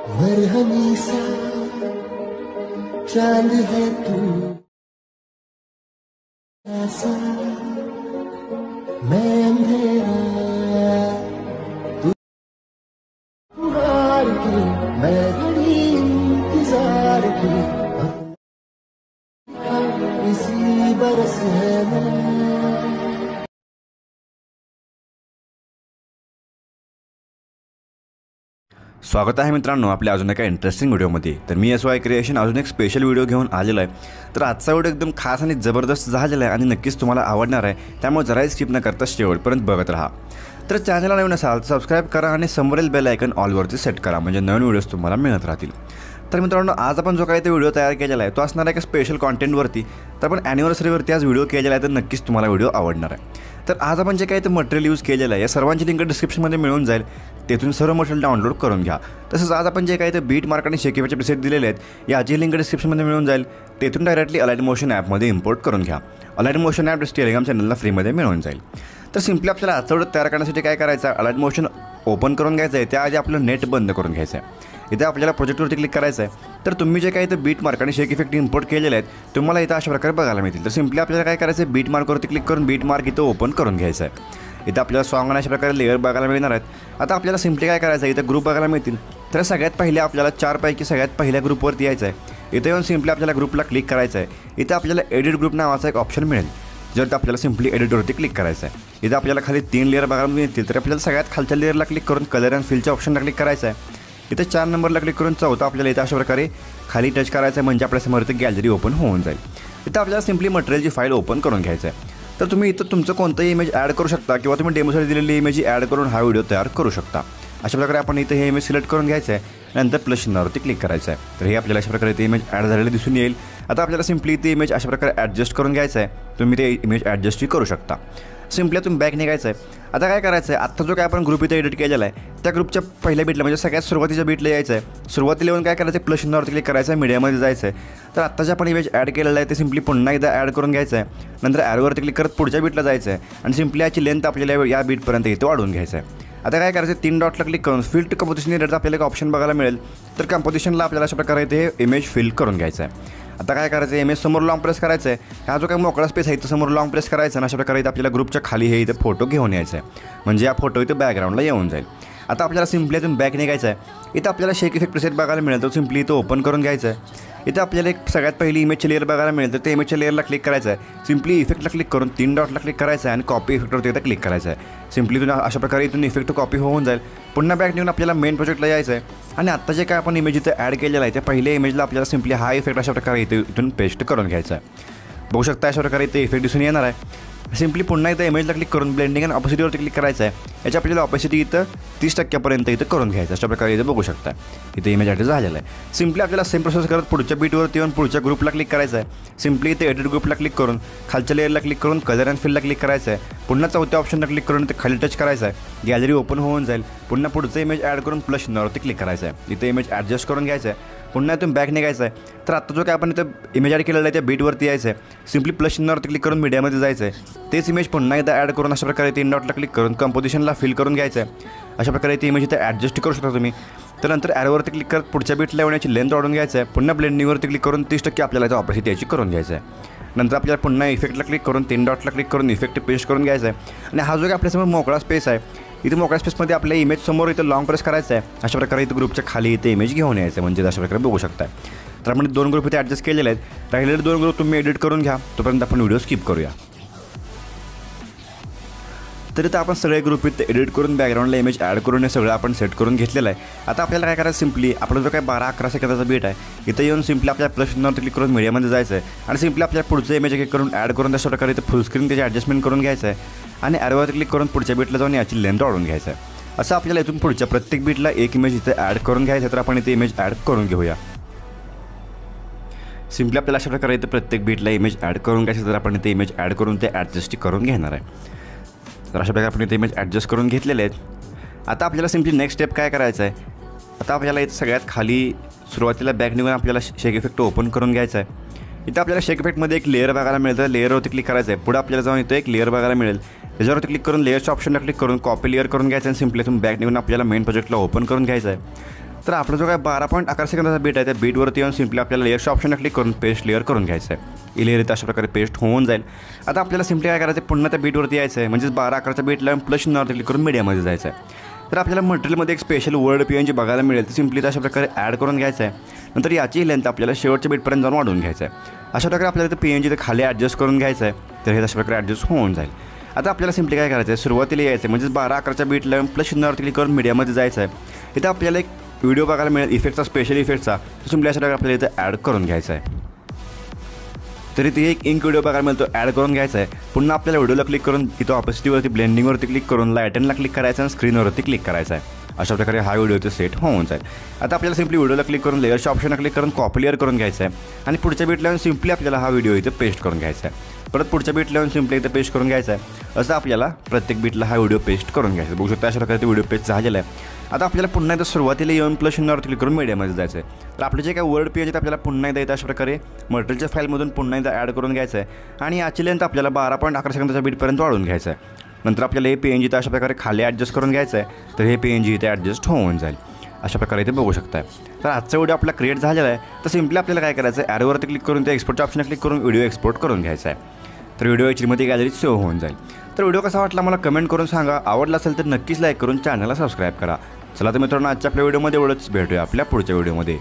मरहमी सा चांद है तू, ऐसा मैं अंधेरा, तू हार के मैं घड़ी इंतजार की, इसी बरस है मैं। स्वागत आहे मित्रांनो आपल्या अजून एका इंटरेस्टिंग व्हिडिओमध्ये। तर मी SY क्रिएशन अजून एक स्पेशल व्हिडिओ घेऊन आलेलो आहे। तर आजचा व्हिडिओ एकदम खास आणि जबरदस्त झालेला आहे आणि नक्कीच तुम्हाला आवडणार आहे, त्यामुळे जराही स्किप न करता शेवटपर्यंत बघत राहा। तर चॅनलला नवीन असाल तर सबस्क्राइब करा आणि समोरील बेल आयकॉन ऑलवरती सेट करा, म्हणजे नवीन व्हिडिओज तुम्हाला मिळत राहतील। तर मित्रांनो आज आपण जो काही ते व्हिडिओ तयार केलेला आहे तो असणार आहे एका स्पेशल कॉन्टेंटवरती। तर आपण ॲनिव्हर्सरीवरती आज व्हिडिओ केलेला आहे, तर नक्कीच तुम्हाला व्हिडिओ आवडणार आहे। तर आज आपण जे काही ते मटेरियल यूज केलेलं आहे या सर्वांची लिंक डिस्क्रिप्शनमध्ये मिळून जाईल, तेथून सर्व मटेरियल डाउनलोड करून घ्या। तसंच आज आपण जे काही ते बीट मार्क आणि शेक इफेक्टचे प्रीसेट दिलेले आहेत याची लिंक डिस्क्रिप्शनमध्ये मिळून जाईल, तेथून डायरेक्टली अलाइट मोशन ॲपमध्ये इम्पोर्ट करून घ्या। अलाइट मोशन ॲप टेलिग्राम चॅनलला फ्रीमध्ये मिळून जाईल। तर सिम्पली आपल्याला आजचा व्हिडिओ तयार करण्यासाठी काय करायचं आहे, अलाइट मोशन ओपन करून घ्यायचं आहे, त्याआधी आपलं नेट बंद करून घ्यायचं आहे। इथे आपल्याला प्रोजेक्टवरती क्लिक करायचं आहे। तर तुम्ही जे काही ते बीट मार्क आणि शेक इफेक्ट इम्पोर्ट केलेले आहेत तुम्हाला इथं अशा प्रकारे बघायला मिळतील। तर सिम्पली आपल्याला काय करायचं आहे, बीट मार्कवरती क्लिक करून बीट मार्क इथं ओपन करून घ्यायचं आहे। इथं आपल्याला सॉन्ग आणि अशा प्रकारे लेअर बघायला मिळणार आहेत। आता आपल्याला सिम्पली काय करायचं आहे, इथं ग्रुप बघायला मिळतील। तर सगळ्यात पहिले आपल्याला चारपैकी सगळ्यात पहिल्या ग्रुपवरती यायचं आहे। इथं येऊन सिम्पली आपल्याला ग्रुपला क्लिक करायचं आहे। इथं आपल्याला एडिट ग्रुप नावाचा एक ऑप्शन मिळेल, जर आपल्याला सिम्पली एडिटवरती क्लिक करायचं आहे। इथं आपल्याला खाली 3 लेअर बघायला मिळतील। तर आपल्याला सगळ्यात खालच्या लेअरला क्लिक करून कलर अँड फिलच्या ऑप्शनला क्लिक करायचं आहे। इथं 4 नंबरला क्लिक करून चौथा आपल्याला इथं अशा प्रकारे खाली टच करायचं आहे, म्हणजे आपल्यासमोर इथं गॅलरी ओपन होऊन जाईल। इथं आपल्याला सिम्पली मटेरियलची फाईल ओपन करून घ्यायचं आहे। तर तुम्ही इथं तुमचं कोणतंही इमेज ॲड करू शकता किंवा तुम्ही डेमोसाठी दिलेली इमेज ॲड करून हा व्हिडिओ तयार करू शकता। अशा प्रकारे आपण इथं हे इमेज सिलेक्ट करून घ्यायचं आहे, नंतर प्लस चिन्हावरती क्लिक करायचं आहे। तर हे आपल्याला अशा प्रकारे ते इमेज ॲड झालेलं दिसून येईल। आता आपल्याला सिम्पली ती इमेज अशा प्रकारे ॲडजस्ट करून घ्यायचं आहे, तुम्ही ते इमेज ॲडजस्टही करू शकता। सिम्पली तुम्ही बॅक निघायचं आहे। आता काय करायचं आहे, आत्ता जो काय आपण ग्रुप इथं एडिट केलेला आहे त्या ग्रुपच्या पहिल्या बीटला म्हणजे सगळ्यात सुरुवातीच्या बीटला यायचं आहे। सुरुवातीला येऊन काय करायचं आहे, प्लस चिन्हावरती क्लिक करायचं आहे, मीडियामध्ये जायचं आहे। तर आत्ता जे आपण इमेज ॲड केलेलं आहे ते सिम्पली पुन्हा एकदा ॲड करून घ्यायचं आहे, नंतर ॲरोवरती क्लिक करत पुढच्या बीटला जायचं आहे आणि सिम्पली याची लेंथ आपल्याला या बीटपर्यंत इथं वाढवून घ्यायचं आहे। आता काय करायचं, 3 डॉटला क्लिक करून फिल टू कंपोजिशन एडिटचा आपल्याला एक ऑप्शन बघायला मिळेल। तर कंपोजिशनला आपल्याला अशा प्रकारे ते इमेज फिल करून घ्यायचं आहे। आता काय करायचं, इमेज समोर लॉंग प्रेस करायचं आहे। हा जो काही मोकळा स्पेस आहे इथं समोर लॉंग प्रेस करायचं आणि अशा प्रकारे इथं आपल्याला ग्रुपच्या खाली हे इथं फोटो घेऊन यायचं आहे, म्हणजे हा फोटो इथं बॅकग्राऊंडला येऊन जाईल। आता आपल्याला सिम्पली इथून बॅक निघायचं आहे। इथं आपल्याला शेक इफेक्ट प्रीसेट बघायला मिळेल, तर सिम्पली इथं ओपन करून घ्यायचं आहे। इथं आपल्याला एक सगळ्यात पहिली इमेजची लेअर बघायला मिळेल, तर ते इमेजच्या लेअरला क्लिक करायचं आहे। सिम्पली इफेक्टला क्लिक करून 3 डॉटला क्लिक करायचं आहे आणि कॉपी इफेक्टवरती इथं क्लिक करायचं आहे। सिम्पली इथून अशा प्रकारे इथून इफेक्ट कॉपी होऊन जाईल। पुन्हा बॅक निघून आपल्याला मेन प्रोजेक्टला यायचं आहे आणि आत्ता जे काय आपण इमेज इथं ॲड केलेला आहे त्या पहिल्या इमेजला आपल्याला सिम्पली हा इफेक्ट अशा प्रकारे इथून पेस्ट करून घ्यायचा आहे। बघू शकता अशा प्रकारे इथे इफेक्ट दिसून येणार आहे। सिम्पली पुन्हा इथं इमेजला क्लिक करून ब्लेंडिंग आणि ऑपोसिटीवरती क्लिक करायचं आहे। याची आपल्याला ऑपोसिटी इथं 30% इथं करून घ्यायचं, अशा प्रकारे इथं बघू शकता इथे इमेज ॲड झालेला आहे। सिम्पली आपल्याला सेम प्रोसेस करत पुढच्या बीटवरती येऊन पुढच्या ग्रुपला क्लिक करायचं आहे। सिम्पली इथे एडिट ग्रुपला क्लिक करून खालच्या लेअरला क्लिक करून कलर अँड फिलला क्लिक करायचं आहे। पुन्हा चौथ्या ऑप्शनला क्लिक करून ते खाली टच करायचं आहे, गॅलरी ओपन होऊन जाईल। पुन्हा पुढचं इमेज ॲड करून प्लस चिन्हावरती क्लिक करायचं आहे, इथे इमेज ॲडजस्ट करून घ्यायचं आहे। पुन्हा इथून बॅक निघायचं आहे। तर आत्ता जो काय आपण इथं इमेज ॲड केलेला आहे त्या बीटवरती यायचं आहे। सिम्पली प्लस चिन्हावरती क्लिक करून मीडियामध्ये जायचं आहे। तेच इमेज पुन्हा एकदा ॲड करून अशा प्रकारे 3 डॉटला क्लिक करून कंपोजिशनला फिल करून घ्यायचं आहे। अशा प्रकारे ती इमेज इथं ॲडजस्ट करू शकता तुम्ही। तर नंतर ॲरोवरती क्लिक करत पुढच्या बीटला येण्याची लेंथ वाढवून घ्यायचं आहे। पुन्हा ब्लेंडिंगवरती क्लिक करून 30% आपल्याला इथं ऑपोसिटी याची करून घ्यायचं आहे। नंतर आपल्याला पुन्हा इफेक्टला क्लिक करून 3 डॉटला क्लिक करून इफेक्ट पेस्ट करून घ्यायचं आहे आणि हा जो काही आपल्यासमोर मोकळा स्पेस आहे इथे मोकळ्या स्पेसमध्ये आपल्या इमेज समोर इथं लॉंग प्रेस करायचं आहे। अशा प्रकारे इथं ग्रुपच्या खाली इथे इमेज घेऊन यायचं, म्हणजे अशा प्रकारे बघू शकता। तर आपण 2 ग्रुप इथे ॲडजस्ट केलेले आहेत। राहिलेले 2 ग्रुप तुम्ही एडिट करून घ्या, तोपर्यंत आपण व्हिडिओ स्किप करूया। तर इथं आपण सगळे ग्रुप इथं एडिट करून बॅकग्राऊंडला इमेज ॲड करून हे सगळं आपण सेट करून घेतलेलं आहे। आता आपल्याला काय करायचं, सिम्पली आपला जो काय 12-11 सेकंदाचा बीट आहे इथं येऊन सिम्पली आपल्या प्लस चिन्हावरती क्लिक करून मीडियामध्ये जायचं आहे आणि सिम्पली आपल्याला पुढचं इमेज एक करून ॲड करून तशा प्रकारे इथं फुल स्क्रीन त्याची ॲडजस्टमेंट करून घ्यायचं आहे आणि ॲरोवरती क्लिक करून पुढच्या बीटला जाऊन याची लेंथ वाढवून घ्यायचं आहे। असं आपल्याला इथून पुढच्या प्रत्येक बीटला एक इमेज इथं ॲड करून घ्यायचं। तर आपण इथे इमेज ॲड करून घेऊया। सिम्पली आपल्याला अशा प्रकारे इथं प्रत्येक बीटला इमेज ॲड करून घ्यायचं, तर आपण इथे इमेज ॲड करून ते ॲडजस्ट करून घेणार आहे। तर अशा प्रकारे आपण इथे इमेज ॲडजस्ट करून घेतलेले आहेत। आता आपल्याला सिम्पली नेक्स्ट स्टेप काय करायचं आहे, आता आपल्याला इथं सगळ्यात खाली सुरुवातीला बॅक निघून आपल्याला शेक इफेक्ट ओपन करून घ्यायचा आहे। इथं आपल्याला शेक इफेक्टमध्ये एक लेअर बघायला मिळतं, लेअरवरती क्लिक करायचं आहे। पुढे आपल्याला जाऊन इथं एक लेअर बघायला मिळेल, त्याच्यावरती क्लिक करून लेअरच्या ऑप्शनला क्लिक करून कॉपी लेअर करून घ्यायचं आणि सिम्पली इथून बॅक निघून आपल्याला मेन प्रोजेक्टला ओपन करून घ्यायचं आहे। तर आपला जो काय 12.11 सेकंदाचा बीट आहे त्या बीटवरती येऊन सिम्पली आपल्याला लेअरच्या ऑप्शनला क्लिक करून पेस्ट लेअर करून घ्यायचं आहे. लेअर इथं अशा प्रकारे पेस्ट होऊन जाईल. आता आपल्याला सिम्पली काय करायचं आहे, पुन्हा त्या बीटवरती यायचं आहे, म्हणजेच 12.11च्या बीटला प्लस चिन्हावरती क्लिक करून मीडियामध्ये जायचं आहे. तर आपल्याला मटेरियलमध्ये एक स्पेशल वर्ड PNG बघायला मिळेल, तर सिम्पली अशा प्रकारे ॲड करून घ्यायचं आहे. नंतर याची लेंथ आपल्याला शेवटच्या बीटपर्यंत जाऊन वाढवून घ्यायचं आहे. अशा प्रकारे आपल्याला इथं PNG इथं खाली ॲडजस्ट करून घ्यायचं आहे. तर हे अशा प्रकारे ॲडजस्ट होऊन जाईल. आता आपल्याला सिम्पली काय करायचं आहे, सुरुवातीला यायचं आहे, म्हणजेच 12.11च्या बीटला प्लस चिन्हावरती क्लिक करून मीडियामध्ये जायचं आहे. इथं आपल्याला एक व्हिडिओ बघायला मिळेल इफेक्टचा, स्पेशल इफेक्टचा, तो सिम्पली अशा प्रकारे आपल्याला इथं ॲड करून घ्यायचा आहे. तरी ते एक इंक व्हिडिओ बघायला मिळतो, ॲड करून घ्यायचा आहे. पुन्हा आपल्याला व्हिडिओला क्लिक करून इथं ऑपॉसिटीवरती ब्लेंडिंगवरती क्लिक करून लाईटनला क्लिक करायचं आणि स्क्रीनवरती क्लिक करायचा आहे. अशा प्रकारे हा व्हिडिओ इथं सेट होऊन जाईल. आता आपल्याला सिम्पली व्हिडिओला क्लिक करून लेअरच्या ऑप्शनला क्लिक करून कॉपी लेअर करून घ्यायचं आहे आणि पुढच्या बीट लावून सिम्पली आपल्याला हा व्हिडिओ इथं पेस्ट करून घ्यायचा आहे. परत पुढच्या बीट लावून सिम्पली इथं पेस्ट करून घ्यायचा आहे. असं आपल्याला प्रत्येक बीटला हा व्हिडिओ पेस्ट करून घ्यायचा आहे. बघू शकता अशा प्रकारे व्हिडिओ पेस्ट झालेला आहे. आता आपल्याला पुन्हा एकदा सुरुवातीला येऊन प्लस चिन्हावरती क्लिक करून मीडियामध्ये जायचं आहे. तर आपले जे काय वर्ड PNG आहेत आपल्याला पुन्हा एकदा इथं अशा प्रकारे मटेरियलच्या फाईलमधून पुन्हा एकदा ॲड करून घ्यायचं आहे आणि याची लेंथ आपल्याला 12.11 सेकंदाच्या बीटपर्यंत वाढवून घ्यायचं आहे. नंतर आपल्याला हे PNG इथं अशा प्रकारे खाली ॲडजस्ट करून घ्यायचं आहे. तर हे PNG इथे ॲडजस्ट होऊन जाईल. अशा प्रकारे इथे बघू शकताय. तर आजचा व्हिडिओ आपला क्रिएट झालेला आहे. तर सिम्पली आपल्याला काय करायचं आहे, ॲरोवरती क्लिक करून त्या एक्सपोर्टच्या ऑप्शनला क्लिक करून व्हिडिओ एक्सपोर्ट करून घ्यायचा आहे. तर व्हिडिओ HD गॅलरीत सेव्ह होऊन जाईल. तर व्हिडिओ कसा वाटला मला कमेंट करून सांगा. आवडला असेल तर नक्कीच लाईक करून चॅनलला सबस्क्राईब करा. चला तर मित्रांनो, आजच्या आपल्या व्हिडिओमध्ये एवढंच. भेटूया आपल्या पुढच्या व्हिडिओमध्ये.